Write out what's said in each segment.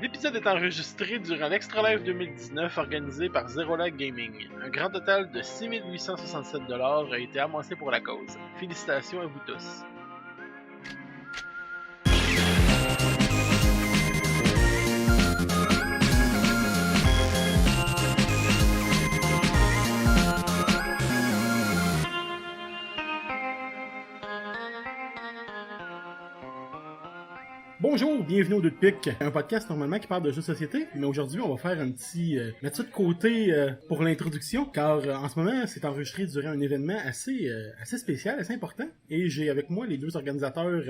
L'épisode est enregistré durant l'Extra Live 2019 organisé par Zero Lag Gaming. Un grand total de 6 867 $ a été amassé pour la cause. Félicitations à vous tous. Bonjour, bienvenue au Deux de Pique, un podcast normalement qui parle de jeux de société, mais aujourd'hui on va faire un petit mettre ça de côté pour l'introduction, car en ce moment c'est enregistré durant un événement assez spécial, assez important, et j'ai avec moi les deux organisateurs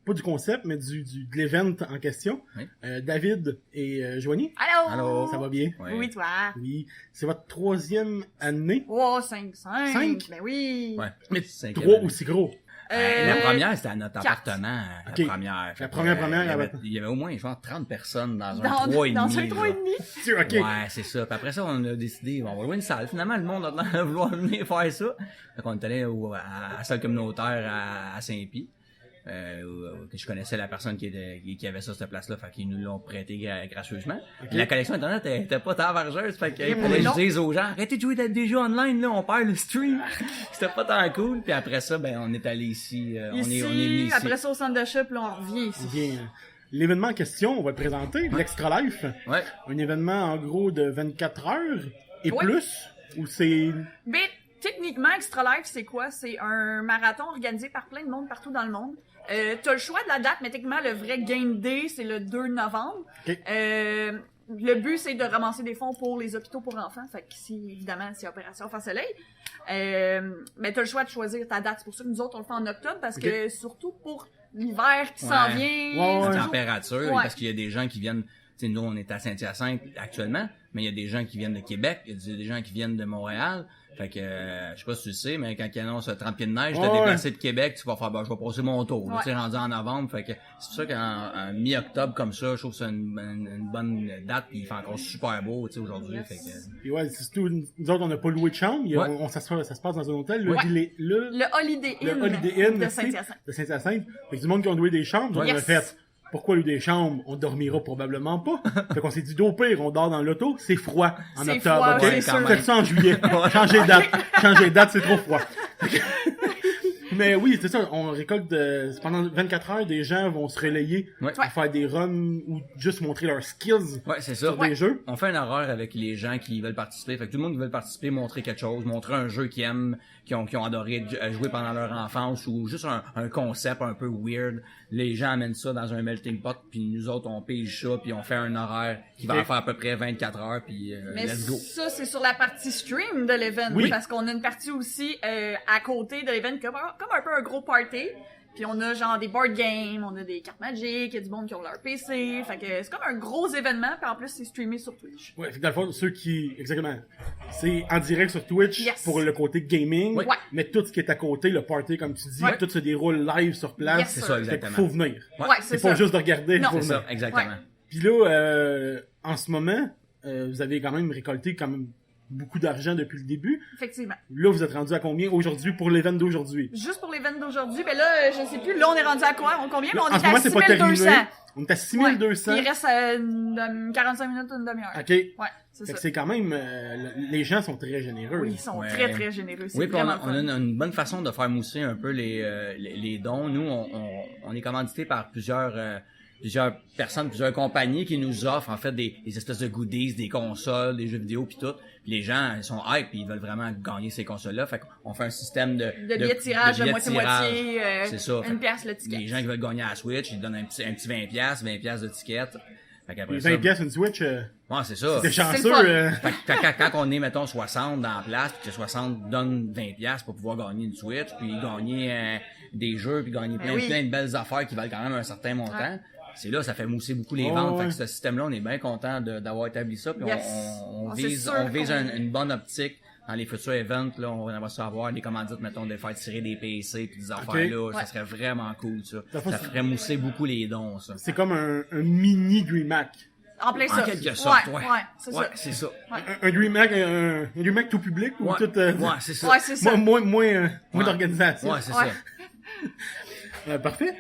pas du concept, mais de l'event en question, Oui. David et Joanie. Allô! Allô? Ça va bien? Ouais. Oui, toi? Oui, c'est votre troisième année, Oh, 5. Cinq? Ben oui. Ouais. mais Cinquième trois année. aussi gros. La première, c'était à notre quatre. appartement. Ok. La première. Fait La que, première, il y avait au moins genre 30 personnes dans un Dans 3,5. un là. 3,5. Ok. Ouais, c'est ça. Puis après ça, on a décidé, on va louer une salle. Finalement, le monde a l'air de vouloir venir faire ça. Donc, on est allé à la salle communautaire à Saint-Pie. Que je connaissais la personne qui avait ça, cette place-là, fait qu'ils nous l'ont prêté gracieusement. Ok. La collection internet était pas tant vargeuse, fait qu'il Mais fallait que non. je dise aux gens, arrêtez de jouer des jeux online, là, on perd le stream. C'était pas tant cool, puis après ça, ben, on est allé ici, on est venu ici. Après ça, au centre d'achat, puis là, on revient ici. Bien. L'événement en question, on va le présenter, l'Extra Life. Ouais. Un événement en gros de 24 heures et Oui. plus, où c'est... Mais techniquement, Extra Life, c'est quoi? C'est un marathon organisé par plein de monde partout dans le monde. T'as le choix de la date, mais techniquement, le vrai game day, c'est le 2 novembre. Ok. Le but, c'est de ramasser des fonds pour les hôpitaux pour enfants. Fait que évidemment, c'est Opération Enfant Soleil. Mais t'as le choix de choisir ta date. C'est pour ça que nous autres, on le fait en octobre, parce Ok. que surtout pour l'hiver qui s'en Ouais. vient. Ouais, La ouais. température, Ouais. parce qu'il y a des gens qui viennent, tu sais, nous, on est à Saint-Hyacinthe actuellement, mais il y a des gens qui viennent de Québec, il y a des gens qui viennent de Montréal. Fait que, je sais pas si tu le sais, mais quand ils annoncent 30 pieds de neige, Ouais, t'as déplacé de Québec, tu vas faire, ben, je vais passer mon tour. Là, Ouais. tu sais, rendu en novembre. Fait que, c'est pour ça qu'en mi-octobre comme ça, je trouve que c'est une bonne date, puis il fait encore super beau, tu sais, aujourd'hui. Yes. Fait que, Et ouais, c'est surtout, nous autres, on n'a pas loué de chambre, Ouais. ça se passe dans un hôtel, Ouais. le Holiday Inn, Holiday Inn de aussi, Saint-Hyacinthe. de Saint-Hyacinthe. Fait que du monde qui ont loué des chambres, donc Yes. on a fait, pourquoi louer des chambres? On dormira probablement pas. Fait qu'on s'est dit, au pire, on dort dans l'auto, c'est froid en C'est octobre, froid, ok? c'est sûr. Faites ça en juillet. Changez de date. Changez de date, c'est trop froid. Mais oui, c'est ça, on récolte pendant 24 heures, des gens vont se relayer Ouais. pour faire des runs ou juste montrer leurs skills ouais, c'est ça. sur des jeux. On fait un horaire avec les gens qui veulent participer. Fait que tout le monde qui veut participer, montrer quelque chose, montrer un jeu qu'ils aiment, qui ont adoré jouer pendant leur enfance, ou juste un concept un peu weird. Les gens amènent ça dans un melting pot, puis nous autres, on pige ça, puis on fait un horaire qui va Ok. faire à peu près 24 heures, puis Mais let's go. ça, c'est sur la partie stream de l'event. Oui. Parce qu'on a une partie aussi à côté de l'event comme un peu un gros party. Puis on a genre des board games, on a des cartes magiques, il y a du monde qui ont leur PC. Fait que c'est comme un gros événement, puis en plus c'est streamé sur Twitch. Ouais, fait que dans le fond, exactement, c'est en direct sur Twitch Yes. pour le côté gaming, Ouais. mais tout ce qui est à côté, le party, comme tu dis, Ouais. tout se déroule live sur place. Yes, C'est sir. ça, Fait qu'il exactement. faut venir. Ouais, C'est c'est pas ça. juste de regarder, Non. il faut C'est venir. ça, exactement. Ouais. Puis là, en ce moment, vous avez quand même récolté quand même beaucoup d'argent depuis le début. Effectivement. Là, vous êtes rendu à combien aujourd'hui pour l'event d'aujourd'hui? Juste pour l'event d'aujourd'hui, ben là, je sais plus, là on est rendu à quoi? Combien? Mais on En est ce moment, à c'est pas terminé. 6200. On est à 6200. Il reste 45 minutes, une demi-heure. OK. Ouais, c'est Fait ça. que c'est quand même... les gens sont très généreux. Oui, ils sont Ouais. très très généreux. C'est Oui, puis on vraiment a, on a fun. une bonne façon de faire mousser un peu les dons. Nous, on est commandité par plusieurs personnes, plusieurs compagnies qui nous offrent en fait des espèces de goodies, des consoles, des jeux vidéo puis tout. Puis les gens ils sont hype puis ils veulent vraiment gagner ces consoles-là. Fait qu'on fait un système de Billets de tirage, billets de moitié-moitié, tirage. C'est ça. Fait une que pièce le ticket. les gens qui veulent gagner à la Switch, ils donnent un petit 20$ de ticket. Fait qu'après Les ça, 20$ une Switch, ouais, c'est ça. c'est C'est chanceux. le fun. Fait que quand on est, mettons, 60 dans la place, puis que 60 donne 20$ pour pouvoir gagner une Switch, puis gagner des jeux, puis gagner Ben oui. plein de belles affaires qui valent quand même un certain montant, Ouais. c'est là, ça fait mousser beaucoup les Oh, ventes. ouais. Fait que ce système-là, on est bien content d'avoir établi ça, puis Yes. on C'est vise, sûr on vise qu'on- une bonne optique. Dans les futurs events, là, on va se avoir des commandites, mettons, de faire tirer des PC puis des affaires-là. Ouais. Ça serait vraiment cool, ça. Ça fait- Ça ferait mousser beaucoup les dons, ça. C'est comme un mini DreamHack. En plein ça. En quelque sorte, ouais. Ouais, c'est Ouais, ça. c'est ça. Un DreamHack tout public ou Ouais, tout... ouais, c'est ça. Ouais, c'est ça. moins Ouais. d'organisation. Ouais, c'est Ouais. ça. Parfait.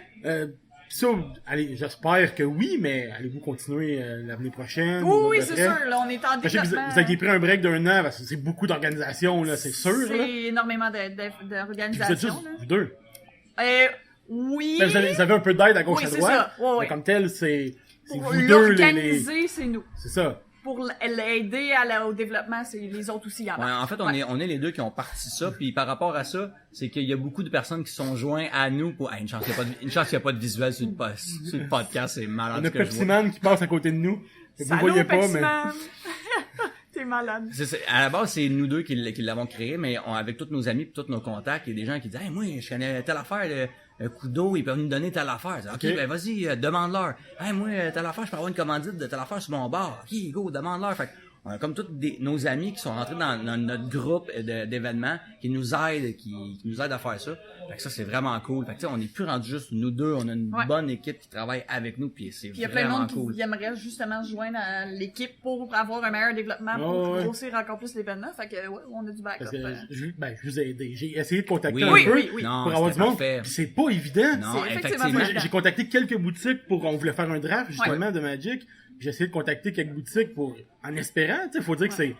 ça, allez, j'espère que oui, mais allez-vous continuer l'année prochaine? Oui, c'est sûr. Là, on est en Je sais que développement. vous aviez pris un break d'un an, parce que c'est beaucoup d'organisations, là, c'est sûr. C'est Là. énormément Puis vous êtes juste d'organisations. vous deux. Oui. Ben, vous avez un peu d'aide à gauche Oui, à c'est droite. ça. Ouais, ouais. Mais comme tel, c'est Pour vous deux l'organiser, c'est nous. C'est ça. Pour l'aider au développement, c'est les autres aussi. Ouais, en fait, on est les deux qui ont parti ça, puis par rapport à ça, c'est qu'il y a beaucoup de personnes qui sont joints à nous pour, une chance qu'il n'y a pas de visuel sur le podcast, c'est malade On a ce que je Pepsi vois. Man qui passe à côté de nous. Vous Salut, voyez pas, Pepsi mais... Man. T'es malade. À la base, c'est nous deux qui l'avons créé, mais avec tous nos amis et tous nos contacts, il y a des gens qui disent « Hey, moi, je connais telle affaire, un coup d'eau, ils peuvent nous donner telle affaire. » Ok, ben vas-y, demande-leur. « Hey, moi, telle affaire, je peux avoir une commandite de telle affaire sur mon bar. Ok, go, demande-leur. » Fait on a comme tous nos amis qui sont rentrés dans notre groupe d'événements, qui nous aident, qui nous aident à faire ça. Fait que ça, c'est vraiment cool. Fait que, on n'est plus rendu juste nous deux, on a une bonne équipe qui travaille avec nous, puis c'est Puis il y a plein de vraiment monde cool. qui aimerait justement se joindre à l'équipe pour avoir un meilleur développement, pour grossir encore plus l'événement. Fait que, ouais, on a du backup. Parce que je vous ai aidé. J'ai essayé de contacter Oui, un peu oui. Non, pour avoir du monde. parfait. Puis c'est pas évident. Non, C'est effectivement. effectivement J'ai contacté quelques boutiques on voulait faire un draft justement de Magic. J'ai essayé de contacter quelques boutiques en espérant, tu sais, faut dire que c'est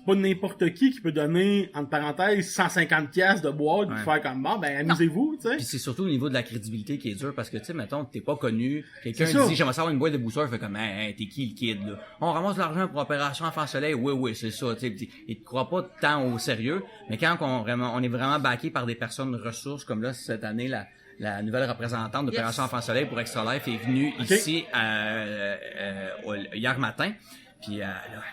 pas n'importe qui peut donner, entre parenthèses, 150 piastres de boîte pour faire comme bon, ben amusez-vous, tu sais. Puis c'est surtout au niveau de la crédibilité qui est dur parce que tu sais mettons t'es pas connu, quelqu'un C'est ça. dit j'aimerais savoir une boîte de booster, fait comme hey, t'es qui le kid là. On ramasse de l'argent pour opération Enfant Soleil, oui c'est ça, tu sais, il te croit pas tant au sérieux, mais quand on est vraiment backé par des personnes ressources comme là cette année la nouvelle représentante d'Opération Enfant Soleil pour Extra Life est venue ici hier matin. Puis elle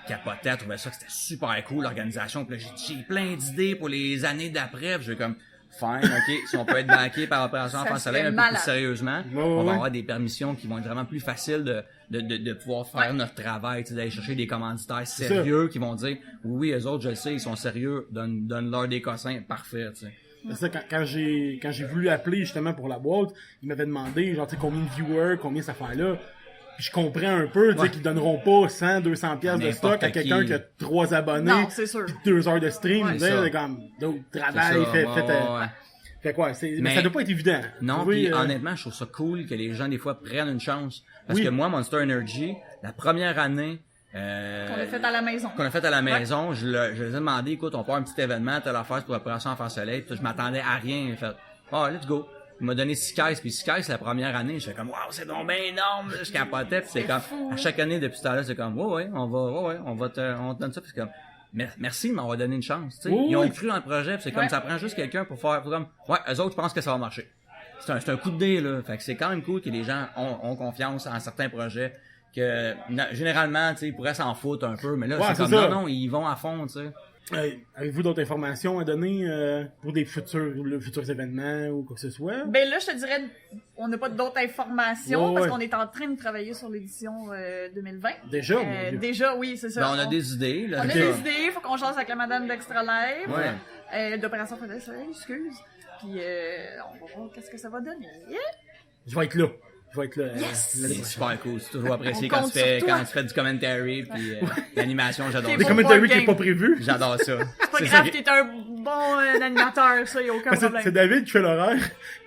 capotait, elle trouvait ça que c'était super cool l'organisation. Puis là, j'ai plein d'idées pour les années d'après. Puis j'ai comme fine, ok, si on peut être backé par Opération Enfant Soleil un peu plus sérieusement, on va avoir des permissions qui vont être vraiment plus faciles de pouvoir faire notre travail, tu sais, d'aller chercher des commanditaires sérieux qui vont dire oui, eux autres, je le sais, ils sont sérieux, donne-leur des cossins, parfait, tu sais. C'est ça, quand j'ai voulu appeler justement pour la boîte, ils m'avaient demandé genre tu sais combien de viewers, combien ça fait là. Puis je comprends un peu, tu sais, qu'ils donneront pas 100, 200 piastres de stock à quelqu'un qui a 3 abonnés. Non, c'est sûr. Puis 2 heures de stream, tu sais, ça. c'est comme d'autres travail, fait quoi, mais ça doit pas être évident. Non, Oui, puis honnêtement, je trouve ça cool que les gens des fois prennent une chance. Parce que moi, Monster Energy, la première année Qu'on a fait à la maison. je les ai demandé, écoute, on part un petit événement, telle affaire pour l'opération Enfant Soleil, puis je m'attendais à rien. J'ai fait, let's go. Il m'a donné 6 caisses, puis 6 caisses la première année, j'étais comme, waouh, c'est donc bien énorme, je capotais, puis c'est comme, à chaque année depuis ce temps-là, c'est comme, on te donne ça, puis c'est comme, merci de m'avoir donné une chance, tu sais. Ils ont cru dans le projet, puis c'est comme, ça prend juste quelqu'un pour comme, eux autres, je pense que ça va marcher. C'est un coup de dé, là. Fait que c'est quand même cool que les gens ont confiance en certains projets, que, généralement, tu sais, ils pourraient s'en foutre un peu, mais là, c'est comme, non, ils vont à fond, tu sais. Avez-vous d'autres informations à donner pour des futurs événements ou quoi que ce soit? Ben là, je te dirais, on n'a pas d'autres informations parce qu'on est en train de travailler sur l'édition 2020. Déjà? Déjà, oui, c'est ça. Ben, on a des idées. Là, on a des idées, faut qu'on change avec la madame d'Extra Live. Ouais. D'Opération Fête Soleil, excuse. Puis on va voir qu'est-ce que ça va donner. Je vais être là. C'est super cool, c'est toujours apprécié quand tu fais du commentary puis l'animation, j'adore des ça. commentaries qui n'est pas prévu. J'adore ça. C'est pas grave, t'es un bon animateur, ça, y a aucun problème. C'est David qui fait l'horaire,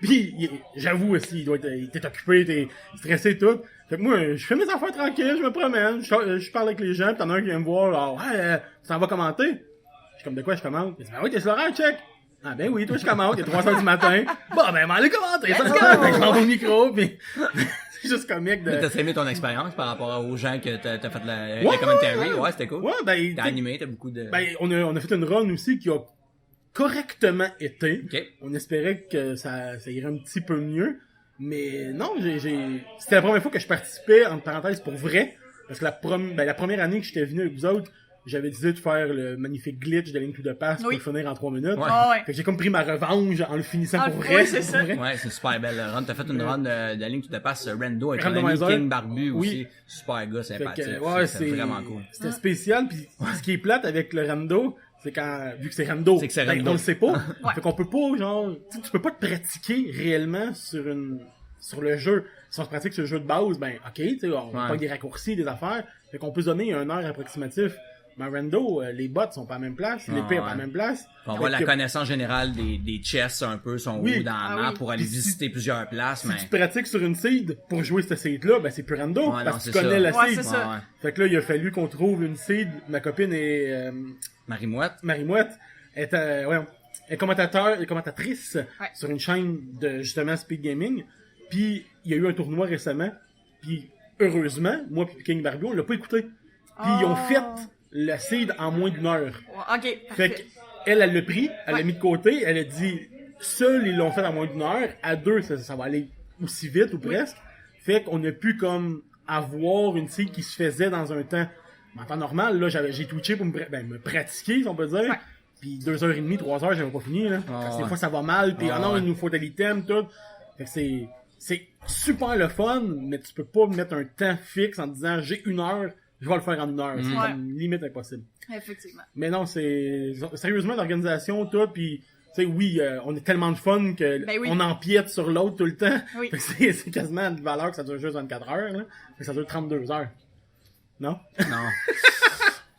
puis j'avoue aussi, il était occupé, t'es stressé tout. Fait que moi, je fais mes affaires tranquilles, je me promène, je parle avec les gens, pis t'en as un qui vient me voir, genre, tu t'en vas commenter? Je suis comme, de quoi je commente? Il dit, ben oui, t'es sur l'horaire, check! Ah ben oui, toi je commente, il est 3h du matin. Bon ben m'allez commenter, ça. Fait que je m'en vais au micro, pis c'est juste comique de... Mais t'as aimé ton expérience par rapport aux gens que t'as fait le commentary? Ouais, c'était cool. Ouais, ben... T'as animé, t'as beaucoup de... Ben, on a fait une run aussi qui a correctement été. Okay. On espérait que ça irait un petit peu mieux. Mais non, c'était la première fois que je participais, entre parenthèses, pour vrai. Parce que la première année que j'étais venu avec vous autres, j'avais décidé de faire le magnifique glitch de Link to the Past pour le finir en 3 minutes. Ouais. Fait que j'ai comme pris ma revanche en le finissant pour vrai. Oui, c'est ça. Ouais, c'est super belle. Run, t'as fait une run de Link to the Past, Rando avec un ami King Barbu aussi. Super gars, sympathique. C'est vraiment cool. C'était spécial, puis ce qui est plate avec le Rando, c'est vu que c'est Rando, on le sait pas. Fait qu'on peut pas, genre, tu peux pas te pratiquer réellement sur le jeu. Si on se pratique sur le jeu de base, ben, ok, tu sais, on pas des raccourcis, des affaires. Fait qu'on peut se donner un heure approximatif. Rando, les bottes sont pas à la même place, l'épée est pas à la même place. On voit la connaissance générale des chests un peu, sont où dans la map pour aller Puis visiter plusieurs places. Si tu pratiques sur une seed, pour jouer cette seed-là, ben c'est plus Rando, parce que tu connais la seed. Fait que là, il a fallu qu'on trouve une seed. Ma copine est... Marie-Mouette est commentatrice sur une chaîne de, justement, Speed Gaming. Puis, il y a eu un tournoi récemment. Puis, heureusement, moi et King Barbie, on l'a pas écouté. Puis, ils ont fait la seed en moins d'1 heure. OK, fait qu'elle l'a pris, elle l'a mis de côté, elle a dit, seuls, ils l'ont fait en moins d'1 heure. À 2, ça va aller aussi vite ou presque. Fait qu'on a pu, comme, avoir une seed qui se faisait dans un temps. En temps normal, là, j'ai twitché pour me pratiquer, si on peut dire. Puis 2h30, 3h, j'avais pas fini, là. Parce que des fois, ça va mal, puis non, il nous faut de l'item, tout. Fait que c'est super le fun, mais tu peux pas mettre un temps fixe en disant, j'ai 1 heure, je vais le faire en 1 heure. C'est comme limite impossible. Effectivement. Mais non, c'est sérieusement l'organisation, tout, puis tu sais, oui, on est tellement de fun que on empiète sur l'autre tout le temps. Fait que c'est quasiment une valeur que ça dure juste 24 heures, là. Fait que ça dure 32 heures. Non? Non.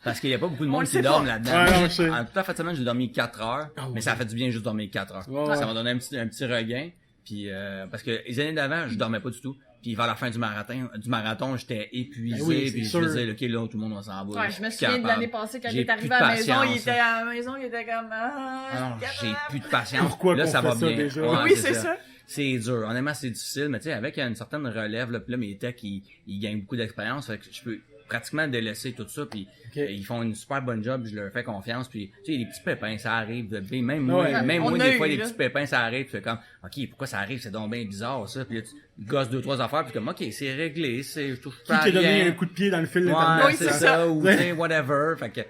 Parce qu'il y a pas beaucoup de monde qui dorme là-dedans. En toute la semaine, j'ai dormi 4 heures, mais ça a fait du bien juste dormir 4 heures. Ça m'a donné un petit regain. Puis parce que les années d'avant, je dormais pas du tout. Puis vers la fin du marathon, j'étais épuisé, puis je faisais OK, là, tout le monde s'en va. Je me souviens de l'année passée quand j'étais arrivé à la maison, il était à la maison, il était comme non, j'ai plus de patience. Pourquoi là, ça va bien. Déjà? Oui, c'est ça. C'est dur. Honnêtement, c'est difficile, mais tu sais, avec une certaine relève, là, mes techs, ils gagnent beaucoup d'expérience, fait que je peux pratiquement délaisser tout ça, puis ils font une super bonne job, je leur fais confiance, puis tu sais, les petits pépins, ça arrive, même moi, des fois, les petits pépins, ça arrive, tu fais comme, OK, pourquoi ça arrive, c'est donc bien bizarre, ça, puis là, tu gosses 2-3 affaires, puis comme, OK, c'est réglé, je touche pas à rien. Qui t'a donné un coup de pied dans le fil d'Internet? Oui, c'est ça, ou tu sais, whatever, fait que,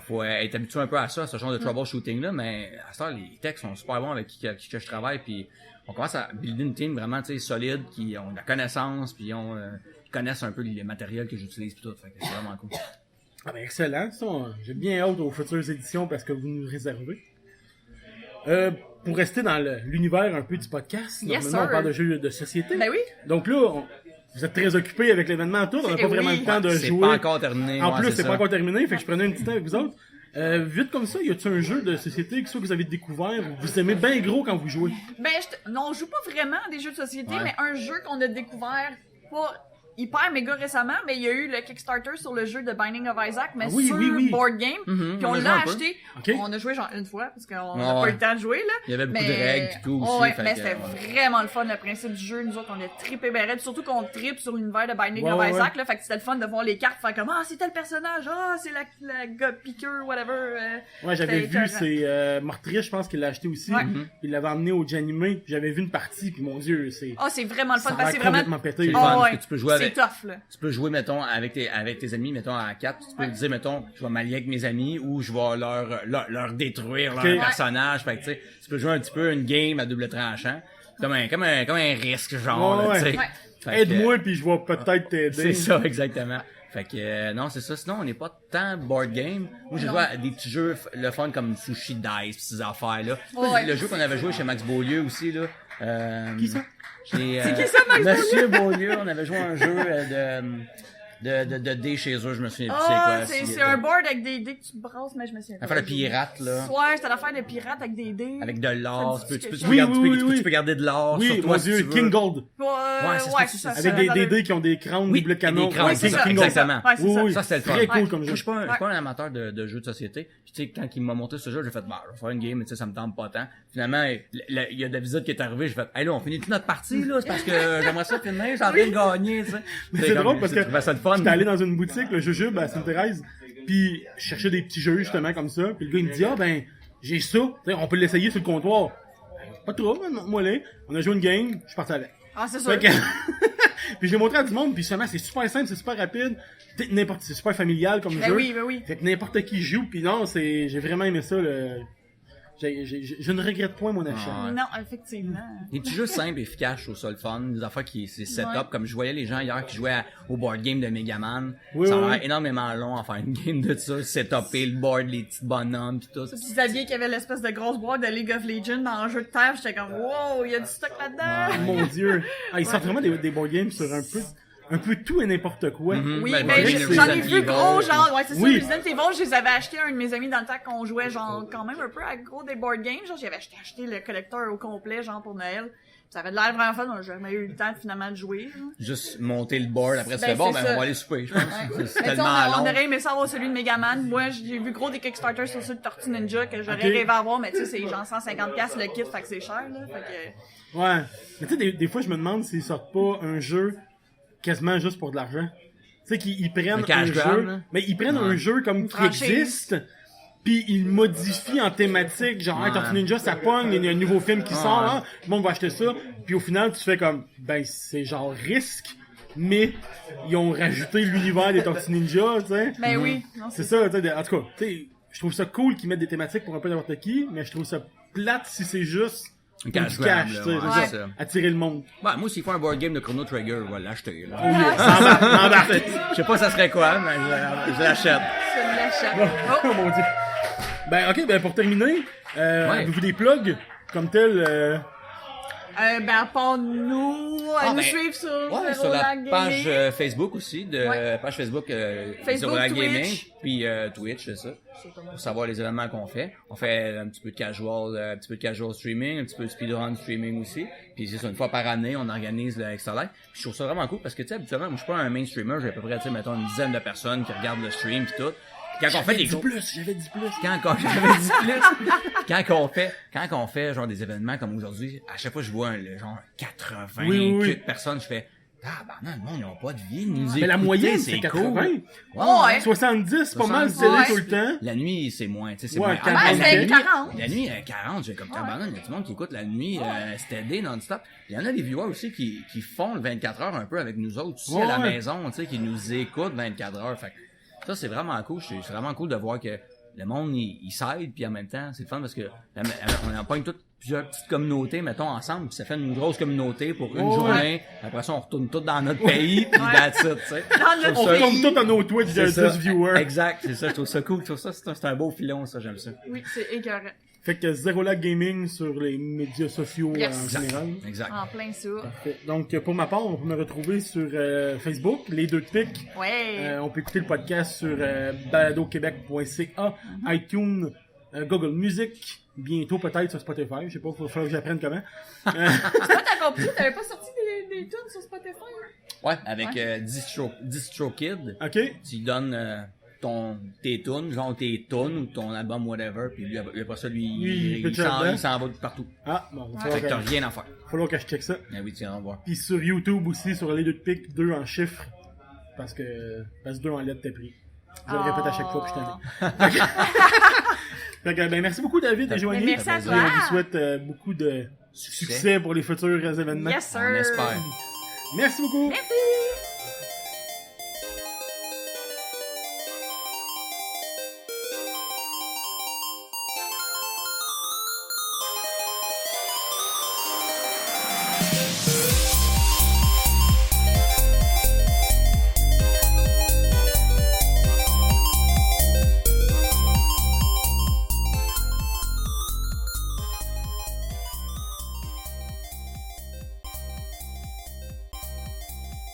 faut être habitué un peu à ça, à ce genre de troubleshooting-là, mais à ce temps, les techs sont super bons avec qui que je travaille, puis on commence à builder une team vraiment, tu sais, solide, qui ont de la connaissance, puis connaissent un peu les matériels que j'utilise pis tout, fait que c'est vraiment cool. Ah ben excellent, ça, j'ai bien hâte aux futures éditions parce que vous nous réservez. Pour rester dans l'univers un peu du podcast, normalement on parle de jeux de société. Ben oui. Donc là, vous êtes très occupés avec l'événement tout, on n'a pas vraiment le temps de jouer. C'est pas encore terminé. En plus, c'est pas encore terminé, fait que je prenais un petit temps avec vous autres. Vite comme ça, y a-t-il un jeu de société que vous avez découvert ou vous aimez bien gros quand vous jouez? Ben, non, on joue pas vraiment à des jeux de société, mais un jeu qu'on a découvert pas hyper méga récemment, mais il y a eu le Kickstarter sur le jeu de Binding of Isaac, mais sur Board Game, puis on l'a acheté. On a joué genre une fois, parce qu'on n'a pas eu le temps de jouer, là. Il y avait beaucoup de règles pis tout aussi. Ouais, mais c'était vraiment le fun, le principe du jeu. Nous autres, on a trippé ben raide, surtout qu'on trippe sur l'univers de Binding of Isaac, là. Fait que c'était le fun de voir les cartes, faire comme, c'est tel personnage, c'est la gars piqueur, whatever. J'avais vu, c'est Mortrice, je pense qu'il l'a acheté aussi. Il l'avait emmené au Janimé, puis j'avais vu une partie, puis mon Dieu, c'est... c'est vraiment le fun, parce que c'est complètement pété. Tu peux jouer c'est tough, là. Tu peux jouer, mettons, avec tes amis, mettons, à 4, tu peux dire, mettons, je vais m'allier avec mes amis ou je vais leur détruire leur personnage. Fait que, tu sais, tu peux jouer un petit peu une game à double tranchant. Comme un risque, genre, tu sais. Aide-moi puis je vais peut-être t'aider. C'est ça, exactement. Fait que, non, c'est ça. Sinon, on n'est pas tant board game. Moi, j'ai joué à des petits jeux, le fun comme Sushi Dice, pis ces affaires-là. Le jeu qu'on avait joué chez Max Beaulieu aussi, là. Qui ça? C'est qui ça, Max Monsieur Beaulieu, on avait joué à un jeu de dés chez eux, je me souviens plus c'est quoi. C'est un board avec des dés que tu brasses, mais je me souviens pas. L'affaire de pirate, là. Ouais, c'était l'affaire de pirate avec des dés. Avec de l'or. Tu peux garder de l'or sur toi si tu veux. King Gold. Ouais, c'est ça. Avec des dés qui ont des crowns, des bleus canons. Exactement. Oui, ça c'était le fun. Très cool comme jeu. Je suis pas un amateur de jeux de société. Puis tu sais, quand il m'a montré ce jeu, j'ai fait, je vais faire une game, mais tu sais, ça me tente pas tant. Finalement, il y a de la visite qui est arrivée, j'ai fait, hey là, on finit toute notre partie, là, c'est parce que j'aimerais ça finir, j'ai envie de gagner, tu sais. C'est drôle parce que j'étais allé dans une boutique, le Jujube à Sainte-Thérèse, puis je cherchais des petits jeux justement comme ça, puis le gars il me dit j'ai ça, on peut l'essayer sur le comptoir. Pas trop, moi là, on a joué une game, je suis parti avec. C'est sûr. Puis je l'ai montré à du monde, puis justement c'est super simple, c'est super rapide, c'est super familial comme jeu. Oui. Fait que n'importe qui joue, puis non, j'ai vraiment aimé ça. Je ne regrette point mon achat. Non, effectivement. Des petits jeux simples, efficaces, je trouve ça le fun. Des affaires qui, c'est setup. Comme je voyais les gens hier qui jouaient au board game de Megaman. Ça a l'air énormément long à faire une game de ça. Setupper le board, les petits bonhommes pis tout. Puis Xavier qui avait l'espèce de grosse boîte de League of Legends dans un jeu de table, j'étais comme wow, il y a du stock là-dedans. Mon Dieu. Ils sortent vraiment des board games sur un un peu tout et n'importe quoi. Oui, Ben, mais Resident j'en ai Evil, vu gros, puis- genre, ouais, c'est Oui. ça, Resident Evil, je les avais achetés à un de mes amis dans le temps qu'on jouait, genre, quand même un peu à gros des board games, genre, j'avais acheté le collector au complet, genre, pour Noël. Ça avait de l'air vraiment fun, j'ai jamais eu le temps finalement de jouer, genre. Juste monter le board, après tu Ben, fais bon, c'est ben ça. on va aller souper, je pense. Ouais. C'est Mais tu sais, tellement on long. aurait aimé ça avoir celui de Megaman. Moi, j'ai vu gros des Kickstarter sur ceux de Tortue Ninja que j'aurais Ok. rêvé avoir, mais tu sais, c'est genre 150$ le kit, fait que c'est cher, là. Fait Ouais. Mais tu sais, des fois, je me demande s'ils sortent pas un jeu quasiment juste pour de l'argent. Tu sais, qu'ils prennent Un un cash jeu, grab, là. mais ils prennent Ouais. un jeu comme Une qui franchise. existe, puis ils le modifient en thématique, genre, hey, Ouais. Tortue Ninja, ça pogne, il y a un nouveau film qui sort, Ouais. hein, tout le monde va acheter ça, puis au final, tu fais comme, ben, c'est genre risque, mais ils ont rajouté l'univers des Tortues Ninja, tu sais. que, ben oui. Non, C'est ça, tu sais, en tout cas, tu sais, je trouve ça cool qu'ils mettent des thématiques pour un peu n'importe qui, mais je trouve ça plate si c'est juste Un pour cash du grab, cash, là, tu sais, ouais, c'est c'est ça, ça. attirer le monde. Ouais, moi, s'il faut un board game de Chrono Trigger, je vais l'acheter, là. Embarque. Je sais pas ça serait quoi, mais je l'achète. C'est de l'achat. Oh mon dieu. Ben ok, ben pour terminer, avez-vous des plugs comme tel Ben, à part nous, Ah, nous ben, suivre sur Ouais, sur Zero la Lag page Gaming. Facebook aussi, de Ouais. page Facebook, Facebook, Zero Lag Twitch. Gaming, puis Twitch, c'est ça. Pour savoir les événements qu'on fait. On fait un petit peu de casual streaming, un petit peu de speedrun streaming aussi. Puis c'est ça, une fois par année, on organise le Extra Life. Puis je trouve ça vraiment cool parce que tu sais, habituellement, moi je suis pas un main streamer, j'ai à peu près, tu sais, mettons une dizaine de personnes qui regardent le stream puis tout. Puis quand on fait des gros... j'avais dit plus. J'avais dit plus. Quand on fait genre des événements comme aujourd'hui, à chaque fois que je vois genre 80 Oui. personnes, je fais non, le monde, ils ont pas de vie. Nous Mais la écouter, moyenne c'est 80. Cool. Ouais. 70, pas mal 70, télé ouais. tout le temps. La nuit, c'est moins, tu sais, c'est Ouais, moins. 40. Ben, la c'est nuit, 40. La nuit, 40, j'ai comme tabarnak, il y a du monde qui écoute la nuit, stédé non-stop. Il y en a des viewers aussi qui font le 24 heures un peu avec nous autres, aussi, à la Ouais. maison, tu sais, qui nous écoutent 24 heures. Fait que ça, c'est vraiment cool. C'est vraiment cool de voir que le monde, il s'aide, puis en même temps, c'est le fun parce que on empoigne toutes plusieurs petites communautés, mettons, ensemble, puis ça fait une grosse communauté pour une Ouais. journée. Après ça, on retourne tous dans notre pays, puis that's it, tu sais. Dans notre On ça- retourne pays. tout à nos Twitch de C'est ça. 10 viewers. Exact, c'est ça, je trouve ça cool. Je trouve ça, c'est un beau filon, ça, j'aime ça. Oui, c'est écœurant. Fait que Zero Lag Gaming sur les médias sociaux Yes. en général. Exact. En plein ça. Parfait. Donc pour ma part, on peut me retrouver sur Facebook, les deux pics. Ouais. On peut écouter le podcast sur baladoquebec.ca, iTunes, Google Music, bientôt peut-être sur Spotify. Je sais pas, il va falloir que j'apprenne comment. Toi, t'as compris, t'avais pas sorti des tunes sur Spotify? Ouais, avec DistroKid, Ok? tu lui donnes tes tunes, genre tes tunes ou ton album, whatever, puis lui, après ça, lui, Il peut il te faire dedans. s'en va de partout. Ah, bon, il va Fait que t'as falloir rien à faire. que je check ça. Ah oui, tu viens voir. Puis sur YouTube aussi, sur les deux pics, 2 en chiffres. Parce que 2 en lettres t'es pris. Je le répète à chaque fois, puis je t'en dis. Fait que, ben, merci beaucoup, David et Joanie. merci à Et toi. on vous souhaite beaucoup de succès pour les futurs événements. Yes, sir. On espère. Merci beaucoup. Merci.